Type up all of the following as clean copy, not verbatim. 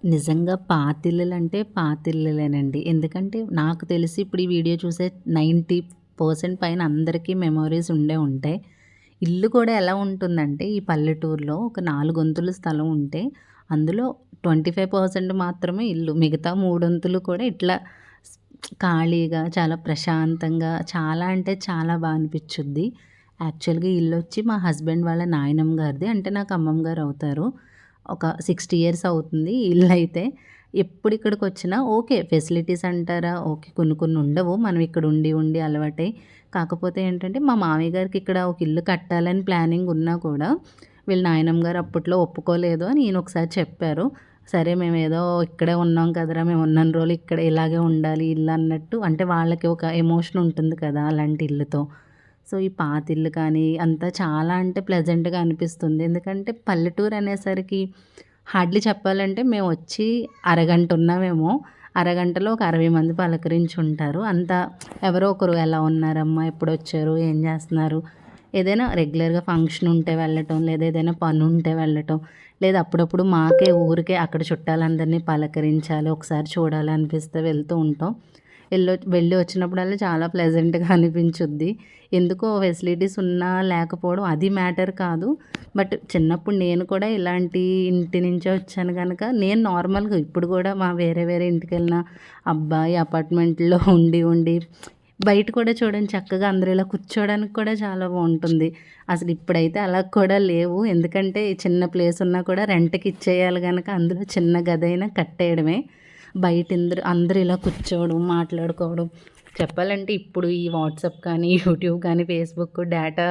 నిజంగా పాతిల్లులంటే పాతిల్లులేనండి. ఎందుకంటే నాకు తెలిసి ఇప్పుడు ఈ వీడియో చూసే 90% పైన అందరికీ మెమోరీస్ ఉండే ఉంటాయి. ఇల్లు కూడా ఎలా ఉంటుందంటే ఈ పల్లెటూరులో ఒక 4 గుంతులు స్థలం ఉంటే అందులో 25% మాత్రమే ఇల్లు. మిగతా 3 వంతులు కూడా ఇట్లా స్ ఖాళీగా చాలా ప్రశాంతంగా చాలా అంటే చాలా అనిపిచ్చుద్ది. యాక్చువల్‌గా ఈ ఇల్లొచ్చి మా హస్బెండ్ వాళ్ళ నాయనమ్మ గారిది. అంటే నాకు అమ్మమ్మ గారు అవుతారు. ఒక 60 ఇయర్స్ అవుతుంది ఈ ఇల్లయితే. ఎప్పుడు ఇక్కడికొచ్చినా ఓకే. ఫెసిలిటీస్ అంటారా? ఓకే. కొన్ని కొన్ని ఉండవు. మనం ఇక్కడ ఉండి ఉండి అలవాటై. కాకపోతే ఏంటంటే మా మామయ్య గారికి ఇక్కడ ఒక ఇల్లు కట్టాలని ప్లానింగ్ ఉన్నా కూడా వీళ్ళ నాయనమ్మ గారు అప్పట్లో ఒప్పుకోలేదు అని ఈయన ఒకసారి చెప్పారు. సరే మేమేదో ఇక్కడే ఉన్నాం కదరా! మేము ఉన్నన్ని రోజులు ఇక్కడే ఇలాగే ఉండాలి ఇల్లు అన్నట్టు అంటే వాళ్ళకి ఒక ఎమోషన్ ఉంటుంది కదా! అలాంటి ఇల్లుతో. సో, ఈ పాతిల్లు కానీ అంతా చాలా అంటే ప్లెజెంట్‌గా అనిపిస్తుంది. ఎందుకంటే పల్లెటూరు అనేసరికి హార్డ్‌లీ చెప్పాలంటే మేమొచ్చి అరగంట ఉన్నామేమో. అరగంటలో ఒక 60 మంది పలకరించుంటారు. అంతా ఎవరో ఒకరు ఎలా ఉన్నారమ్మా? ఎప్పుడొచ్చారు? ఏం చేస్తున్నారు? ఏదైనా రెగ్యులర్‌గా ఫంక్షన్ ఉంటే వెళ్ళటం, లేదా ఏదైనా పనుంటే వెళ్ళటం, లేదా అప్పుడప్పుడు మాకే ఊరికే అక్కడ చుట్టాలందరినీ పలకరించాలి, ఒకసారి చూడాలి అనిపిస్తే వెళ్తూ ఉంటాం. వెళ్ళి వచ్చినప్పుడల్లా చాలా ప్లెజెంట్‌గా అనిపించుద్ది. ఎందుకో ఫెసిలిటీస్ ఉన్నా లేకపోవడం అది మ్యాటర్ కాదు. బట్ చిన్నప్పుడు నేను కూడా ఇలాంటి ఇంటి నుంచే వచ్చాను గనక నేను నార్మల్‌గా ఇప్పుడు కూడా మా వేరే వేరే ఇంటికెళ్ళినా అబ్బా! ఈ అపార్ట్మెంట్‌లో ఉండి ఉండి బయట కూడా చూడండి చక్కగా అందరూ ఇలా కూర్చోవడానికి కూడా చాలా బావుంటుంది. అసలు ఇప్పుడైతే అలా కూడా లేవు. ఎందుకంటే చిన్న ప్లేస్ ఉన్నా కూడా రెంట్‌కి ఇచ్చేయాలి గనక అందులో చిన్న గదైనా కట్టేయడమే. అందరూ ఇలా కూర్చోవడం, మాట్లాడుకోవడం. చెప్పాలంటే ఇప్పుడు ఈ వాట్సాప్ కానీ, యూట్యూబ్ కానీ, ఫేస్‌బుక్ డేటా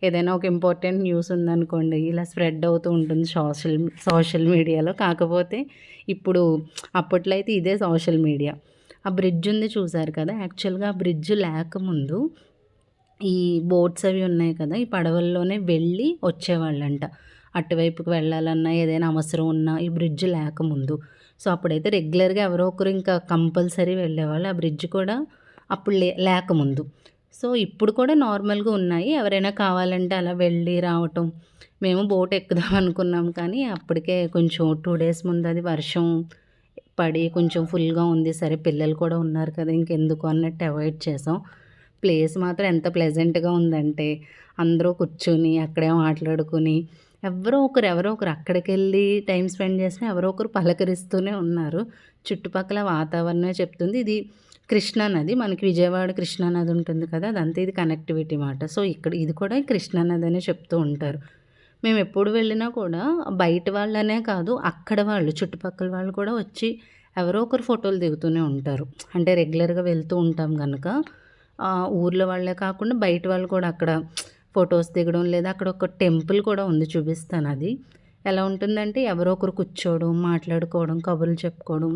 ఏదైనా ఒక ఇంపార్టెంట్ న్యూస్ ఉందనుకోండి, ఇలా స్ప్రెడ్ అవుతూ ఉంటుంది సోషల్ మీడియాలో. కాకపోతే ఇప్పుడు అప్పట్లో అయితే ఇదే సోషల్ మీడియా. ఆ బ్రిడ్జ్ ఉంది చూసారు కదా! యాక్చువల్‌గా ఆ బ్రిడ్జ్ లేకముందు ఈ బోట్స్ అవి ఉన్నాయి కదా! ఈ పడవల్లోనే వెళ్ళి వచ్చేవాళ్ళంట. అటువైపుకి వెళ్ళాలన్నా, ఏదైనా అవసరం ఉన్నా ఈ బ్రిడ్జ్ లేకముందు. సో, అప్పుడైతే రెగ్యులర్‌గా ఎవరో ఒకరు ఇంకా కంపల్సరీ వెళ్ళేవాళ్ళు. ఆ బ్రిడ్జ్ కూడా అప్పుడు లేకముందు. సో, ఇప్పుడు కూడా నార్మల్‌గా ఉన్నాయి. ఎవరైనా కావాలంటే అలా వెళ్ళి రావటం. మేము బోట్ ఎక్కుదాం అనుకున్నాం కానీ అప్పటికే కొంచెం 2 డేస్ ముందు అది వర్షం పడి కొంచెం ఫుల్‌గా ఉంది. సరే పిల్లలు కూడా ఉన్నారు కదా! ఇంకెందుకు అన్నట్టు అవాయిడ్ చేసాం. ప్లేస్ మాత్రం ఎంత ప్లెజెంట్‌గా ఉందంటే అందరూ కూర్చొని అక్కడే మాట్లాడుకొని ఎవరో ఒకరు అక్కడికెళ్ళి టైమ్ స్పెండ్ చేసినా ఎవరో ఒకరు పలకరిస్తూనే ఉన్నారు. చుట్టుపక్కల వాతావరణమే చెప్తుంది. ఇది కృష్ణా నది. మనకి విజయవాడ కృష్ణా నది ఉంటుంది కదా! అదంతా ఇది కనెక్టివిటీ మాట. సో, ఇక్కడ ఇది కూడా కృష్ణా నది అనే చెప్తూ ఉంటారు. మేమెప్పుడు వెళ్ళినా కూడా బయట వాళ్ళనే కాదు, అక్కడ వాళ్ళు చుట్టుపక్కల వాళ్ళు కూడా వచ్చి ఎవరో ఒకరు ఫోటోలు దిగుతూనే ఉంటారు. అంటే రెగ్యులర్‌గా వెళ్తూ ఉంటాం గనక ఊర్లో వాళ్ళే కాకుండా బయట వాళ్ళు కూడా అక్కడ ఫోటోస్ దిగడం, లేదా అక్కడ ఒక టెంపుల్ కూడా ఉంది చూపిస్తానది. ఎలా ఉంటుందంటే ఎవరో ఒకరు కూర్చోవడం, మాట్లాడుకోవడం, కబుర్లు చెప్పుకోవడం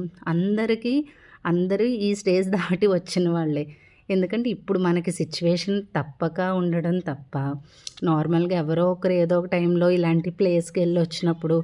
అందరూ ఈ స్టేజ్ దాటి వచ్చిన వాళ్ళే. ఎందుకంటే ఇప్పుడు మనకి సిచ్యువేషన్ తప్పక ఉండడం తప్ప నార్మల్‌గా ఎవరో ఒకరు ఏదో ఒక టైంలో ఇలాంటి ప్లేస్‌కెళ్ళి వచ్చినప్పుడు,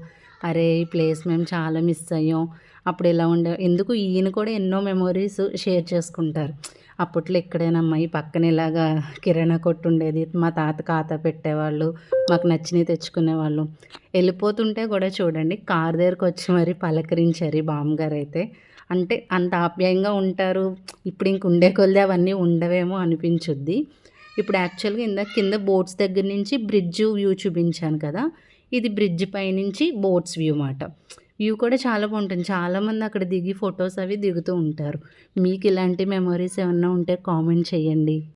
అరే! ఈ ప్లేస్ మేము చాలా మిస్ అయ్యాం. అప్పుడు ఇలా ఎందుకు ఈయన కూడా ఎన్నో మెమోరీస్ షేర్ చేసుకుంటారు. అప్పట్లో ఇక్కడేనమ్మా ఈ పక్కన ఇలాగా కిరాణా కొట్టు ఉండేది. మా తాత ఖాతా పెట్టేవాళ్ళు. మాకు నచ్చినవి తెచ్చుకునేవాళ్ళం. వెళ్ళిపోతుంటే కూడా చూడండి కారు దగ్గరకొచ్చి మరీ పలకరించారు ఈ బామ్మగారైతే. అంటే అంత ఆప్యాయంగా ఉంటారు. ఇప్పుడు ఇంక ఉండే కొద్దీ అవన్నీ ఉండవేమో అనిపించుద్ది. ఇప్పుడు యాక్చువల్‌గా ఇందాక కింద బోట్స్ దగ్గర నుంచి బ్రిడ్జ్ వ్యూ చూపించాను కదా! ఇది బ్రిడ్జ్ పైనుంచి బోట్స్ వ్యూ మాట. వ్యూ కూడా చాలా బావుంటుంది. చాలామంది అక్కడ దిగి ఫోటోస్ అవి దిగుతూ ఉంటారు. మీకు ఇలాంటి మెమోరీస్ ఏమన్నా ఉంటే కామెంట్ చేయండి.